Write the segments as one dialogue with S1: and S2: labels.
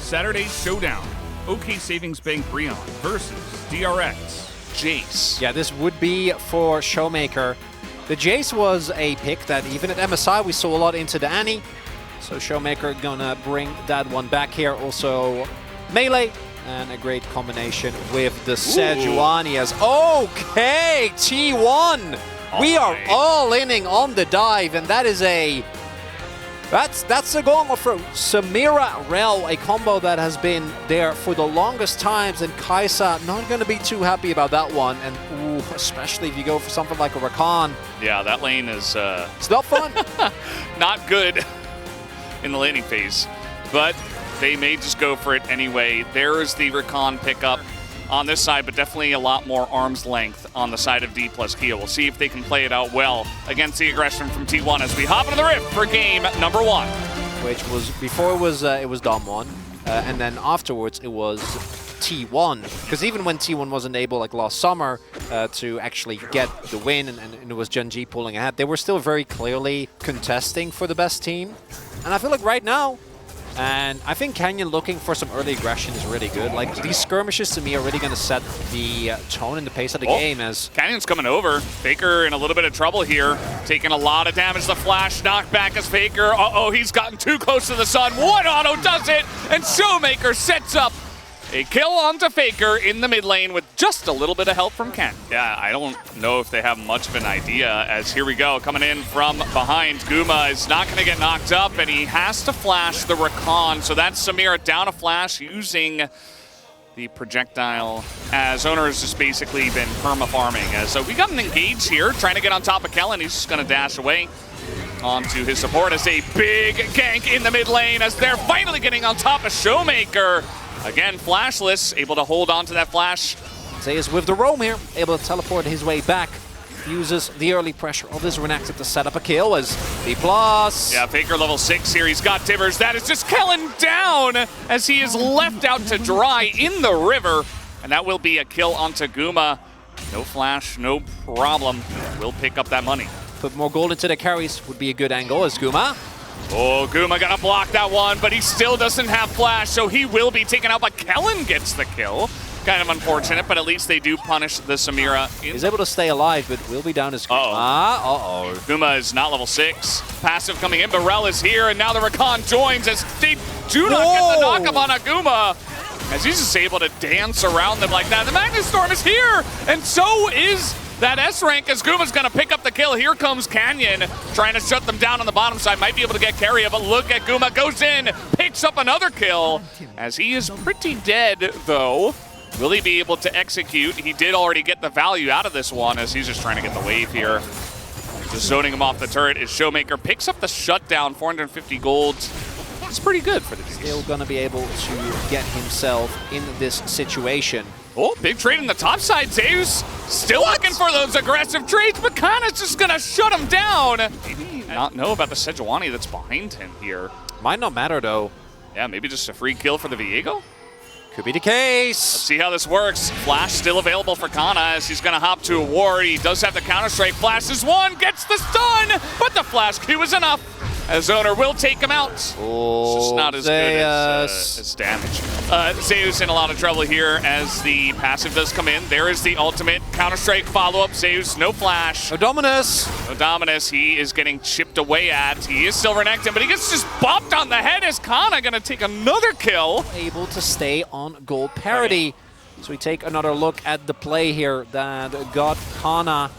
S1: Saturday's showdown. OK Savings Bank Breon versus DRX Jace.
S2: Yeah, this would be for Showmaker. The Jace was a pick that even at MSI we saw a lot into the Annie. So Showmaker gonna bring that one back here. Also melee and a great combination with the Sejuani as OK T1. We are all inning on the dive, and that is that's a gong for Samira Rel, a combo that has been there for the longest times, and Kaisa not going to be too happy about that one, and especially if you go for something like a Rakan.
S1: Yeah, that lane is
S2: it's not fun.
S1: Not good in the laning phase, but they may just go for it anyway. There is the Rakan pickup on this side, but definitely a lot more arm's length on the side of D plus Kia. We'll see if they can play it out well against the aggression from T1 as we hop into the Rift for game number 1.
S2: Which was, before it was Dom 1, and then afterwards it was T1. Because even when T1 wasn't able, like last summer, to actually get the win, and it was Gen G pulling ahead, they were still very clearly contesting for the best team. And I feel like right now, and I think Canyon looking for some early aggression is really good. Like, these skirmishes to me are really going to set the tone and the pace of the game. As
S1: Canyon's coming over. Faker in a little bit of trouble here. Taking a lot of damage. The flash knocked back as Faker. Uh-oh, he's gotten too close to the sun. One auto does it, and Showmaker sets up a kill onto Faker in the mid lane with just a little bit of help from Ken. Yeah, I don't know if they have much of an idea, as here we go, coming in from behind. Guma is not going to get knocked up, and he has to flash the Rakan. So that's Samira down a flash using the projectile, as Owner has just basically been perma-farming. So we got an engage here, trying to get on top of Kellen. He's just going to dash away onto his support as a big gank in the mid lane, as they're finally getting on top of Showmaker. Again, flashless, able to hold on to that flash.
S2: Zeus with the roam here, able to teleport his way back. Uses the early pressure of his Renekton to set up a kill as B+.
S1: Yeah, Faker level 6 here. He's got Tibbers. That is just Kellen down as he is left out to dry in the river. And that will be a kill onto Guma. No flash, no problem. We'll pick up that money.
S2: Put more gold into the carries would be a good angle as Guma.
S1: Oh, Guma gonna block that one, but he still doesn't have flash, so he will be taken out, but Kellen gets the kill. Kind of unfortunate, but at least they do punish the Samira.
S2: He's able to stay alive, but will be down as Guma.
S1: Guma is not level 6. Passive coming in, Barrel is here, and now the Rakan joins as they do not get the knock-up on Aguma, as he's just able to dance around them like that. The Magnus Storm is here, and so is that S-rank as Guma's going to pick up the kill. Here comes Canyon trying to shut them down on the bottom side. Might be able to get Carrier, but look at Guma. Goes in, picks up another kill as he is pretty dead, though. Will he be able to execute? He did already get the value out of this one as he's just trying to get the wave here. Just zoning him off the turret is Showmaker. Picks up the shutdown, 450 gold. It's pretty good for the team.
S2: Still going to be able to get himself in this situation.
S1: Oh, big trade in the top side. Zeus still looking for those aggressive trades, but Kana's just going to shut him down. Maybe not know about the Sejuani that's behind him here.
S2: Might not matter, though.
S1: Yeah, maybe just a free kill for the Viego?
S2: Could be the case.
S1: Let's see how this works. Flash still available for Kana as he's going to hop to a ward. He does have the counter-strike. Flashes one, gets the stun, but the flash Q is enough. As Owner will take him out.
S2: Oh,
S1: it's just not as good as damage. Zeus in a lot of trouble here as the passive does come in. There is the ultimate counter-strike follow-up. Zeus, no flash.
S2: No Dominus.
S1: No Dominus. He is getting chipped away at. He is still Renekton, but he gets just bopped on the head as Kana going to take another kill.
S2: Able to stay on gold parity. So we take another look at the play here that got Kana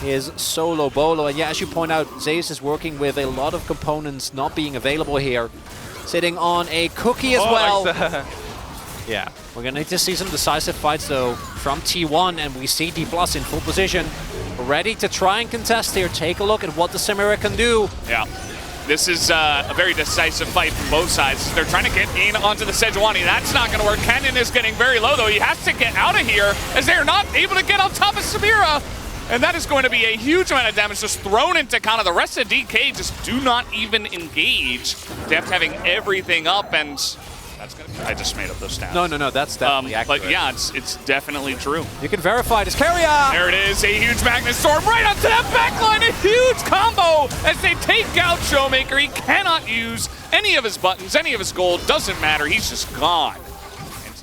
S2: is solo bolo, and yeah, as you point out, Zeus is working with a lot of components not being available here. Sitting on a cookie as well. Yeah, we're gonna need to see some decisive fights though from T1, and we see D+ in full position, ready to try and contest here. Take a look at what the Samira can do.
S1: Yeah. This is a very decisive fight from both sides. They're trying to get in onto the Sejuani. That's not going to work. Canyon is getting very low, though. He has to get out of here as they're not able to get on top of Samira. And that is going to be a huge amount of damage just thrown into Kana. The rest of DK just do not even engage. Deft having everything up, and I just made up those stats.
S2: No, that's definitely accurate.
S1: But yeah, it's definitely true.
S2: You can verify this. Carrier!
S1: There it is, a huge Magnet Storm right onto that backline, a huge combo as they take out Showmaker. He cannot use any of his buttons, any of his gold, doesn't matter, he's just gone.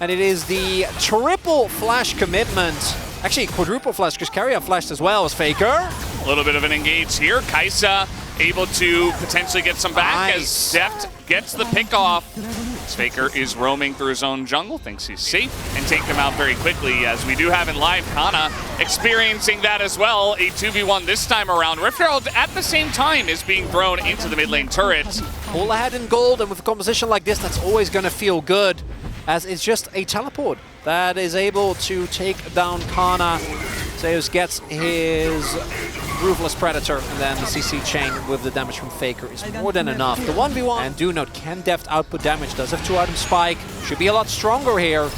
S2: And it is the triple flash commitment. Actually, quadruple flash, because Carrier flashed as well as Faker.
S1: A little bit of an engage here. Kaisa able to potentially get some back as Deft gets the pick off. Faker is roaming through his own jungle, thinks he's safe, and take them out very quickly, as we do have in live Kana experiencing that as well. A 2v1 this time around. Rift Herald at the same time is being thrown into the mid lane turret.
S2: All ahead in gold, and with a composition like this, that's always going to feel good, as it's just a teleport that is able to take down Kana. Zeus gets his Ruthless Predator, and then the CC chain with the damage from Faker is more than enough. The 1v1, and do note, can Deft output damage, does have 2-item spike, should be a lot stronger here.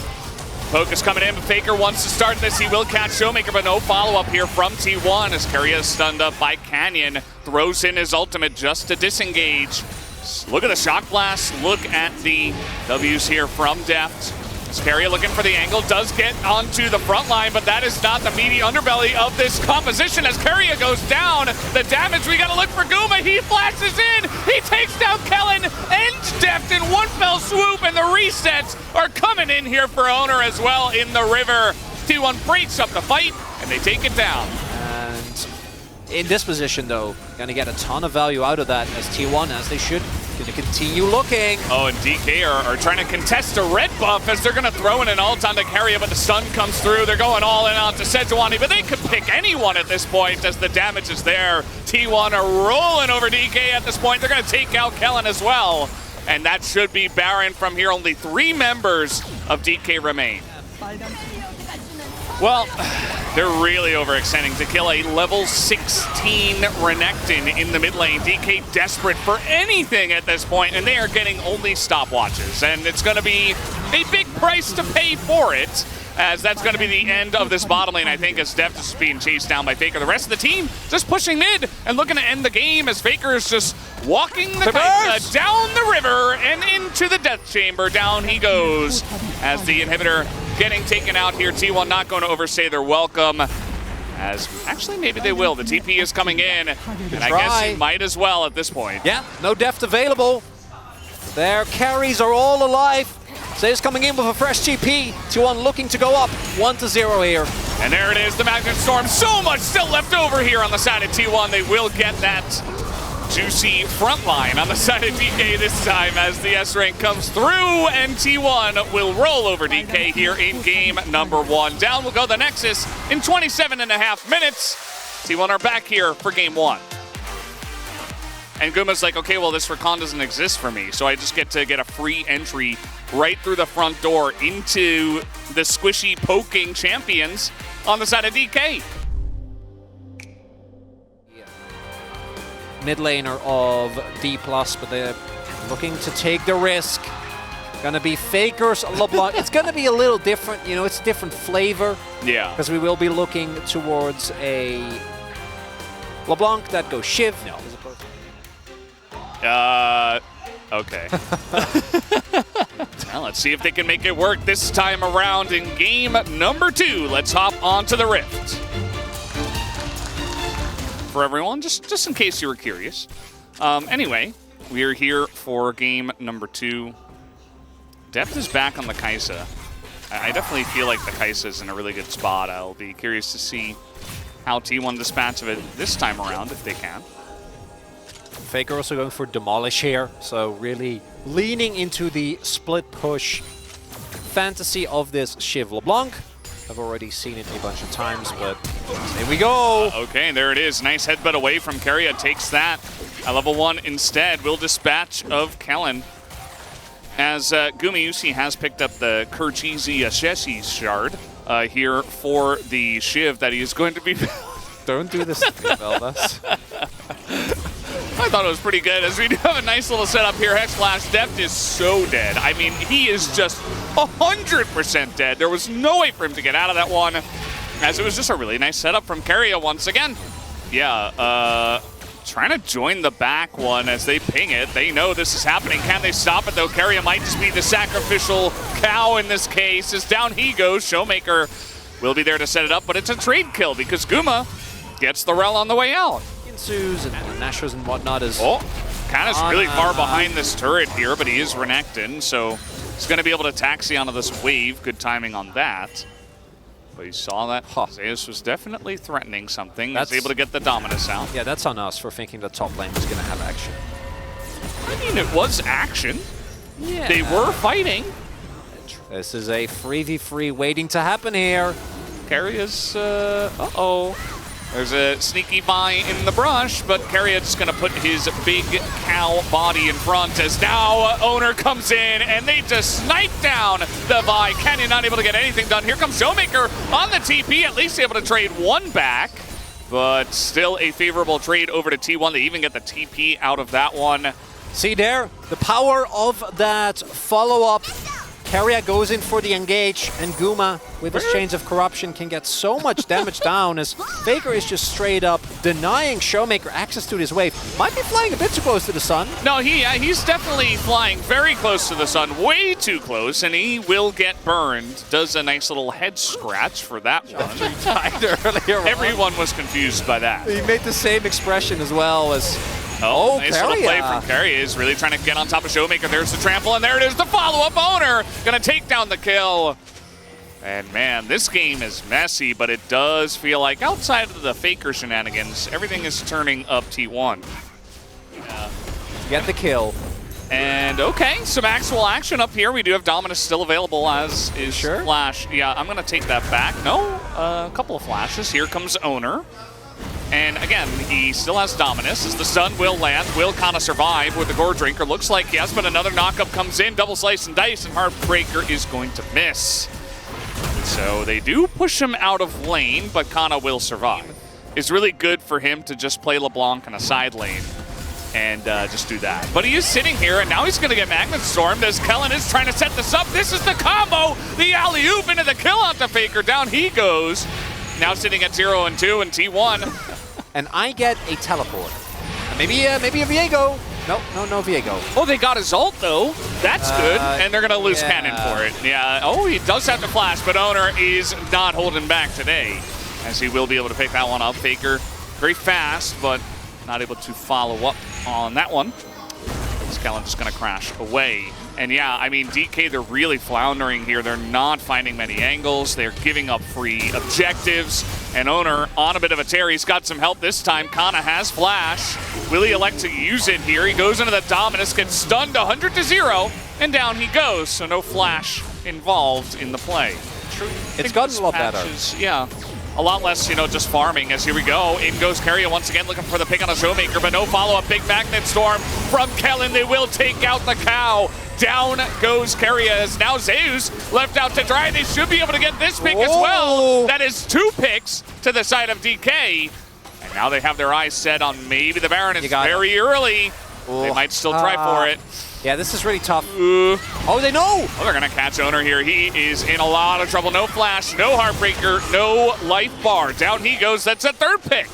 S1: Poke is coming in, but Faker wants to start this. He will catch Showmaker, but no follow-up here from T1 as Carrier is stunned up by Canyon. Throws in his ultimate just to disengage. Look at the Shock Blast. Look at the W's here from Deft. Carrier looking for the angle, does get onto the front line, but that is not the meaty underbelly of this composition as Carrier goes down. The damage, we gotta look for Guma, he flashes in, he takes down Kellen and Deft in one fell swoop, and the resets are coming in here for Owner as well in the river. T1 breaks up the fight, and they take it down.
S2: And in this position though, gonna get a ton of value out of that as T1, as they should. Gonna continue looking.
S1: Oh, and DK are trying to contest a red buff as they're gonna throw in an ult onto Carrier, but the stun comes through. They're going all in onto Sejuani, but they could pick anyone at this point as the damage is there. T1 are rolling over DK at this point. They're gonna take out Kellen as well. And that should be Baron from here. Only 3 members of DK remain. Well, they're really overextending to kill a level 16 Renekton in the mid lane. DK desperate for anything at this point, and they are getting only stopwatches. And it's going to be a big price to pay for it, as that's going to be the end of this bottom lane, I think, as Deft is being chased down by Faker. The rest of the team just pushing mid and looking to end the game as Faker is just walking the Kaisa down the river and into the death chamber. Down he goes as the inhibitor getting taken out here. T1 not going to overstay their welcome, as actually maybe they will. The TP is coming in, and I guess he might as well at this point.
S2: Yeah, no Deft available. Their carries are all alive. Zeus coming in with a fresh TP. T1 looking to go up 1-0 here.
S1: And there it is, the Magnet Storm. So much still left over here on the side of T1. They will get that juicy front line on the side of DK this time as the S-Rank comes through, and T1 will roll over DK here in game number 1. Down will go the Nexus in 27.5 minutes. T1 are back here for game 1. And Guma's like, okay, well, this recon doesn't exist for me, so I just get to get a free entry right through the front door into the squishy poking champions on the side of DK.
S2: Mid laner of D+, but they're looking to take the risk. Gonna be Faker's LeBlanc. It's gonna be a little different, you know, it's a different flavor.
S1: Yeah.
S2: Because we will be looking towards a LeBlanc that goes Shiv. No.
S1: Okay. Well, let's see if they can make it work this time around in game number 2. Let's hop onto the Rift. For everyone, just in case you were curious. Anyway, we are here for game number 2. Deft is back on the Kaisa. I definitely feel like the Kaisa is in a really good spot. I'll be curious to see how T1 dispatch of it this time around, if they can.
S2: Faker also going for Demolish here, so really leaning into the split push fantasy of this Shiv LeBlanc. I've already seen it a bunch of times, but here we go.
S1: Okay, there it is. Nice headbutt away from Carrier. Takes that. At level 1 instead will dispatch of Kellen. As Gumayusi has picked up the Kurchizi Asheshi shard here for the Shiv that he is going to be...
S2: Don't do this to me, Velvas.
S1: I thought it was pretty good, as we do have a nice little setup here. Hex Blast. Deft is so dead. I mean, he is just 100% dead. There was no way for him to get out of that one, as it was just a really nice setup from Carrier once again. Yeah, Trying to join the back one as they ping it. They know this is happening. Can they stop it, though? Keria might just be the sacrificial cow in this case. As down he goes. Showmaker will be there to set it up, but it's a trade kill because Guma gets the rel on the way out.
S2: Insus and Nashers and whatnot is...
S1: Oh, Kana's really far behind this turret here, but he is Renekton, so he's going to be able to taxi onto this wave. Good timing on that. But you saw that Zeus was definitely threatening something. Was able to get the Dominus out.
S2: Yeah, that's on us for thinking the top lane was going to have action.
S1: I mean, it was action. Yeah. They were fighting.
S2: This is a 3v3 waiting to happen here.
S1: Keria's, uh-oh. There's a sneaky Vi in the brush, but Keria just going to put his big cow body in front as now Owner comes in and they just snipe down the Vi. Canyon not able to get anything done. Here comes Showmaker on the TP, at least able to trade one back, but still a favorable trade over to T1. They even get the TP out of that one.
S2: See there, the power of that follow-up. Keria goes in for the engage, and Guma, with his Chains of Corruption, can get so much damage down as Faker is just straight up denying Showmaker access to this wave. Might be flying a bit too close to the sun.
S1: No, he's definitely flying very close to the sun, way too close, and he will get burned. Does a nice little head scratch for that one. Everyone was confused by that.
S2: He made the same expression as well as...
S1: Oh, nice little play from Keria. Is really trying to get on top of Showmaker. There's the trample, and there it is, the follow-up. Owner gonna take down the kill. And man, this game is messy, but it does feel like outside of the Faker shenanigans, everything is turning up T1.
S2: Get the kill.
S1: And okay, some actual action up here. We do have Dominus still available, as is Flash. Yeah, I'm gonna take that back. No, a couple of flashes. Here comes Owner. And again, he still has Dominus, as the stun will land. Will Kana survive with the Gore Drinker? Looks like yes, but another knockup comes in. Double slice and dice, and Heartbreaker is going to miss. So they do push him out of lane, but Kana will survive. It's really good for him to just play LeBlanc in a side lane and just do that. But he is sitting here, and now he's going to get Magnet Stormed as Kellen is trying to set this up. This is the combo! The alley-oop into the kill onto Faker. Down he goes. Now sitting at 0 and 2 and T1.
S2: And I get a teleport. Maybe a Viego. No, Viego.
S1: Oh, they got his ult, though. That's good. And they're going to lose cannon for it. Yeah. Oh, he does have to flash, but Owner is not holding back today, as he will be able to pick that one up. Faker very fast, but not able to follow up on that one. Skellen just going to crash away. And yeah, I mean, DK, they're really floundering here. They're not finding many angles. They're giving up free objectives. And Owner on a bit of a tear. He's got some help this time. Kana has flash. Will he elect to use it here? He goes into the Dominus, gets stunned 100 to 0, and down he goes. So no flash involved in the play.
S2: It's gotten a lot better.
S1: Yeah. A lot less, just farming as here we go. In goes Keria once again looking for the pick on a Showmaker, but no follow-up. Big Magnet Storm from Kellen. They will take out the cow. Down goes Keria as now Zeus left out to dry. They should be able to get this pick as well. That is 2 picks to the side of DK. And now they have their eyes set on maybe the Baron. It's very early. They might still try for it.
S2: Yeah, this is really tough. Oh, they know!
S1: Oh, they're going to catch Owner here. He is in a lot of trouble. No flash, no Heartbreaker, no life bar. Down he goes. That's a 3rd pick.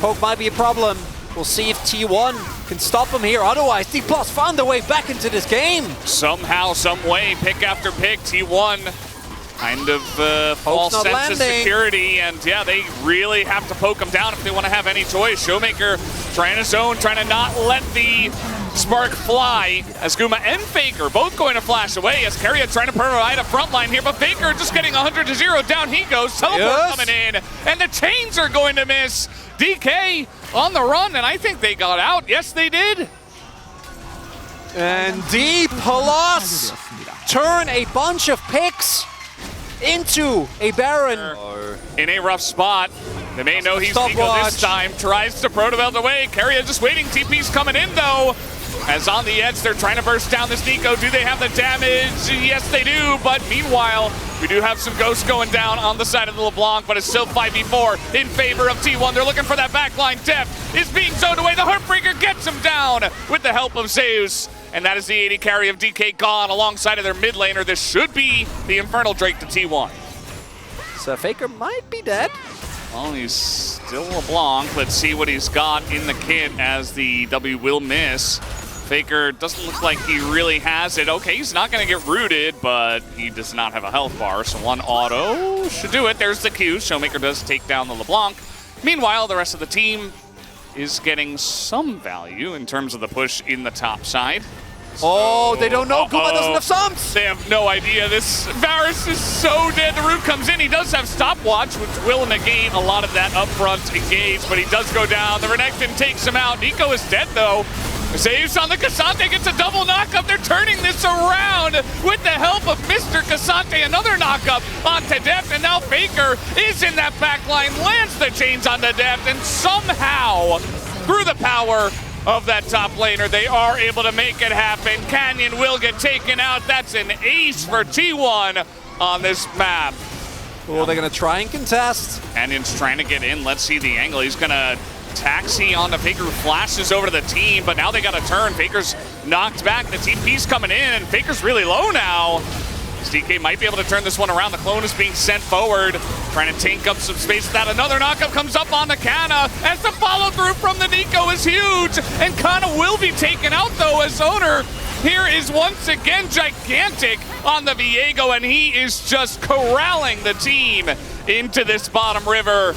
S2: Poke might be a problem. We'll see if T1 can stop him here. Otherwise, D+ found their way back into this game.
S1: Somehow, some way, pick after pick, T1 kind of false sense of security. And yeah, they really have to poke him down if they want to have any choice. Showmaker trying to zone, trying to not let the spark fly, as Guma and Faker both going to flash away, as Keria trying to provide a front line here, but Faker just getting 100 to 0. Down he goes. Teleport coming in, and the chains are going to miss. DK on the run, and I think they got out. Yes, they did.
S2: And D+ turn a bunch of picks into a Baron.
S1: In a rough spot. They may know he's Nico this time. Tries to Protobelt away. Keria just waiting. TP's coming in, though. As on the edge, they're trying to burst down this Nico. Do they have the damage? Yes, they do. But meanwhile, we do have some ghosts going down on the side of the LeBlanc, but it's still 5v4 in favor of T1. They're looking for that backline. Deft is being zoned away. The Heartbreaker gets him down with the help of Zeus. And that is the 80 carry of DK gone alongside of their mid laner. This should be the Infernal Drake to T1.
S2: So Faker might be dead.
S1: Well, he's still LeBlanc. Let's see what he's got in the kit as the W will miss. Faker doesn't look like he really has it. Okay, he's not going to get rooted, but he does not have a health bar, so one auto should do it. There's the Q. Showmaker does take down the LeBlanc. Meanwhile, the rest of the team is getting some value in terms of the push in the top side.
S2: Oh, they don't know. Guma doesn't have sums.
S1: They have no idea. This Varus is so dead. The root comes in. He does have stopwatch, which will negate a lot of that upfront engage, but he does go down. The Renekton takes him out. Nico is dead, though. Saves on the Cassante, gets a double knockup. They're turning this around with the help of Mr. Cassante. Another knockup onto Deft, and now Faker is in that back line, lands the chains onto Deft, and somehow, through the power of that top laner, they are able to make it happen. Canyon will get taken out. That's an ace for T1 on this map.
S2: Oh, they're going to try and contest.
S1: Canyon's trying to get in. Let's see the angle. He's going to taxi on the Faker, who flashes over to the team, but now they got to turn. Faker's knocked back. The TP's coming in, and Faker's really low now. DK might be able to turn this one around. The clone is being sent forward, trying to tank up some space. That another knockup comes up on the Kana, as the follow through from the Nico is huge, and Kana will be taken out though, as Owner here is once again gigantic on the Viego, and he is just corralling the team into this bottom river.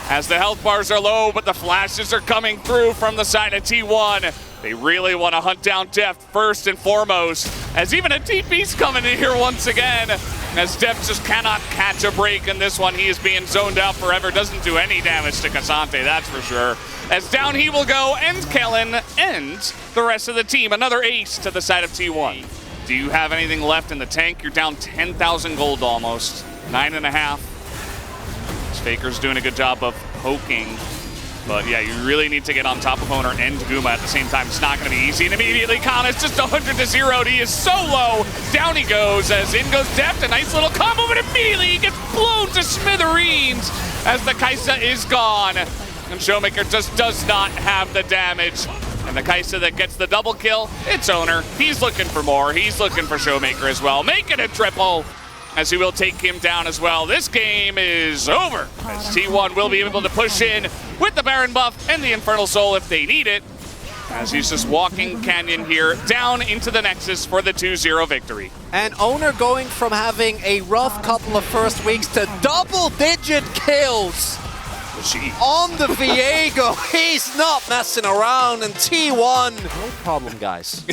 S1: As the health bars are low, but the flashes are coming through from the side of T1. They really want to hunt down Deft first and foremost, as even a TP's coming in here once again, as Deft just cannot catch a break in this one. He is being zoned out forever, doesn't do any damage to Cassante, that's for sure. As down he will go, and Kellen ends the rest of the team. Another ace to the side of T1. Do you have anything left in the tank? You're down 10,000 gold almost, 9.5. Faker's doing a good job of poking, but yeah, you really need to get on top of Owner and Guma at the same time. It's not going to be easy, and immediately Kana's just 100-0. He is so low. Down he goes, as in goes Deft. A nice little combo, but immediately he gets blown to smithereens as the Kai'Sa is gone. And Showmaker just does not have the damage. And the Kai'Sa that gets the double kill, it's Owner. He's looking for more. He's looking for Showmaker as well. Make it a triple, as he will take him down as well. This game is over, as T1 will be able to push in with the Baron buff and the Infernal Soul if they need it, as he's just walking Canyon here down into the Nexus for the 2-0 victory.
S2: And Owner going from having a rough couple of first weeks to double-digit kills on the Viego. He's not messing around, and T1, no problem, guys.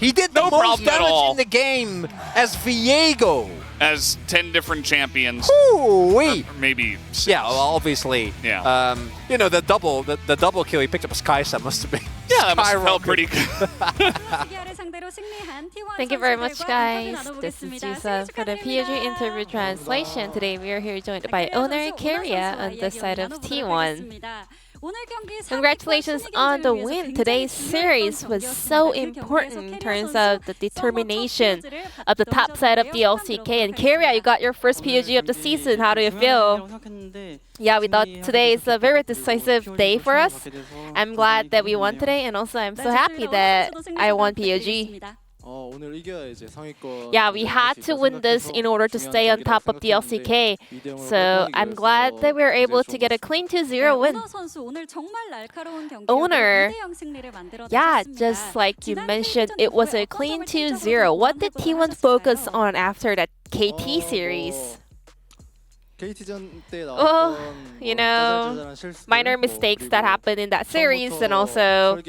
S2: He did the most damage in the game as Viego.
S1: As 10 different champions.
S2: Ooh-wee.
S1: Maybe 6.
S2: Yeah, well, obviously.
S1: Yeah.
S2: You know, the double kill he picked up as Kai'Sa must have been.
S1: Yeah, that must have felt pretty good.
S3: Thank you very much, guys. This is Jusa for the POG interview translation. Today we are here joined by Owner Keria on the side of T1. Congratulations on the win. Today's series was so important in terms of the determination of the top side of the LCK. And Keria, you got your first POG of the season. How do you feel? Yeah, we thought today is a very decisive day for us. I'm glad that we won today, and also I'm so happy that I won POG. Yeah, we had to win this in order to stay on top of the LCK. So I'm glad that we were able to get a clean 2-0 win. Owner, yeah, just like you mentioned, it was a clean 2-0. What did T1 focus on after that KT series? Oh, you know, minor mistakes that happened in that series, and also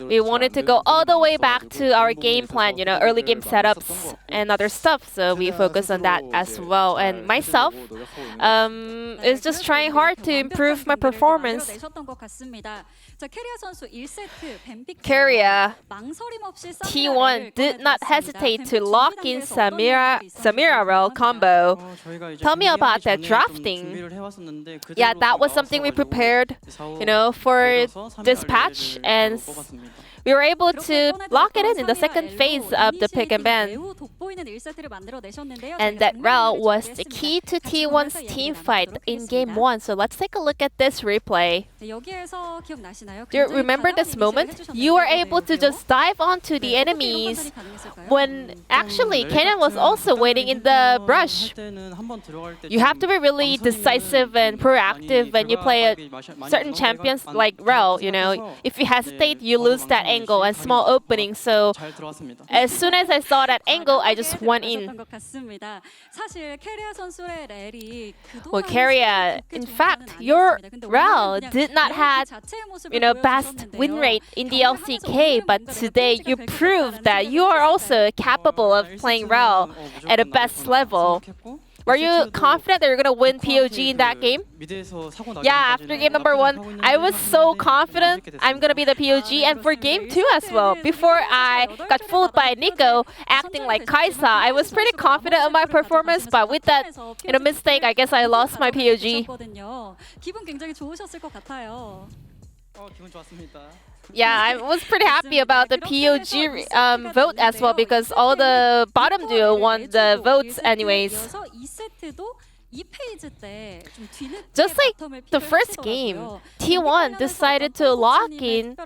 S3: we wanted to go all the way back to our game plan, you know, early game setups and other stuff, so we focus on that as well. And myself is just trying hard to improve my performance. Keria, T1 did not hesitate to lock in Samira Rel combo. Tell me about that drafting. Yeah, that was something we prepared, you know, for this patch, and we were able to lock it in the second phase of the pick and ban. And that Rao was the key to T1's team fight in game 1. So let's take a look at this replay. Do you remember this moment? You were able to just dive onto the enemies when actually Kenan was also waiting in the brush. You have to be really decisive and proactive when you play a certain champions like Rao, you know. If you hesitate, you lose that angle and small opening. So as soon as I saw that angle, I just went in. Well, Keria, in fact, your Rao did not have, best win rate in the LCK, but today you proved that you are also capable of playing Rao at a best level. Were you confident that you're gonna win POG in that game? Yeah, after game number 1, I was so confident I'm gonna be the POG, and for game 2 as well. Before I got fooled by Nico acting like Kaisa, I was pretty confident of my performance, but with that mistake, I guess I lost my POG. Yeah, I was pretty happy about the POG vote as well because all the bottom duo won the votes anyways. Just like the first game, T1 decided to lock in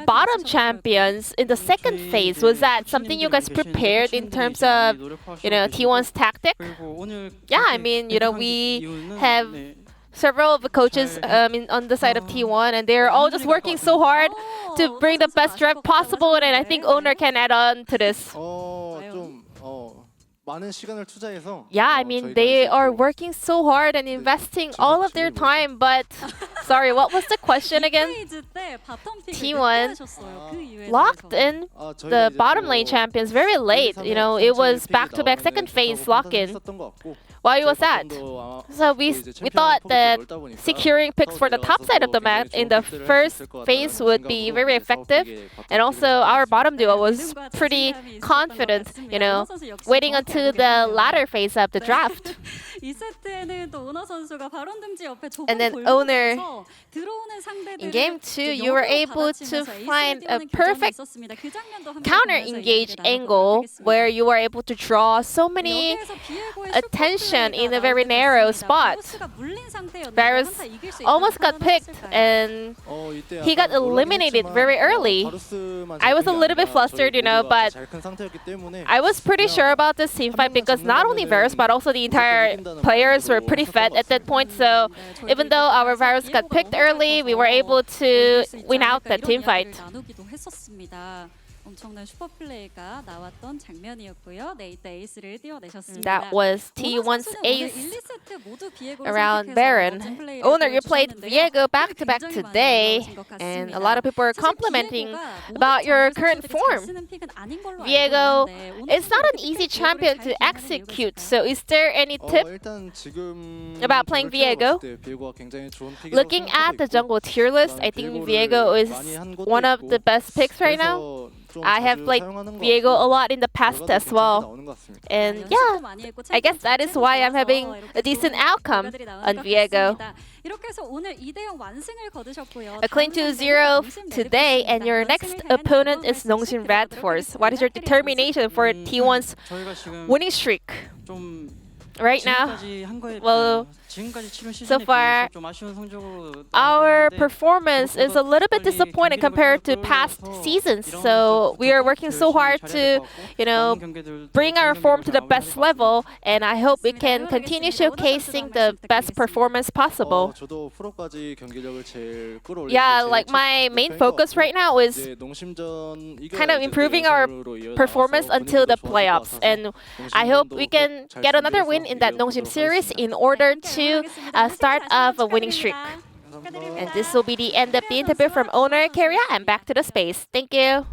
S3: bottom champions in the second phase. Was that something you guys prepared in terms of, T1's tactic? Yeah, I mean, we have several of the coaches on the side of T1, and they're all just working so hard to bring the best drive possible, and I think Owner can add on to this. Yeah, I mean, they are working so hard and investing all of their time, but sorry, what was the question again? T1 locked in the bottom lane champions very late. It was back-to-back second phase lock-in. Why was that? So we thought that securing picks for the top side of the map in the first phase would be very effective, and also our bottom duo was pretty confident, waiting until the latter phase of the draft. And then Owner, in game 2, you were able to find a perfect counter-engage angle where you were able to draw so many attention in a very narrow spot. Varus almost got picked and he got eliminated very early. I was a little bit flustered, but I was pretty sure about this team fight because not only Varus but also the entire players were pretty fed at that point. So even though our Varus got picked early, we were able to win out that team fight. That was T1's ace around Baron. Owner, you played Viego back-to-back today, and a lot of people are complimenting about your current form. Viego is not an easy champion to execute, so is there any tip about playing Viego? Looking at the jungle tier list, I think Viego is one of the best picks right now. I have played Viego a lot in the past as well. And yeah, I guess that is why I'm having a decent outcome on Viego. A clean 2-0 today, and your next opponent is Nongsin Red Force. What is your determination for T1's winning streak? Right now, well, so far, our performance is a little bit disappointing compared to past seasons. So we are working so hard to, bring our form to the best level, and I hope we can continue showcasing the best performance possible. Yeah, like my main focus right now is kind of improving our performance until the playoffs, and I hope we can get another win in that Nongsim series in order to start off a winning streak. And this will be the end of the interview from Owner Keria, and back to the space. Thank you.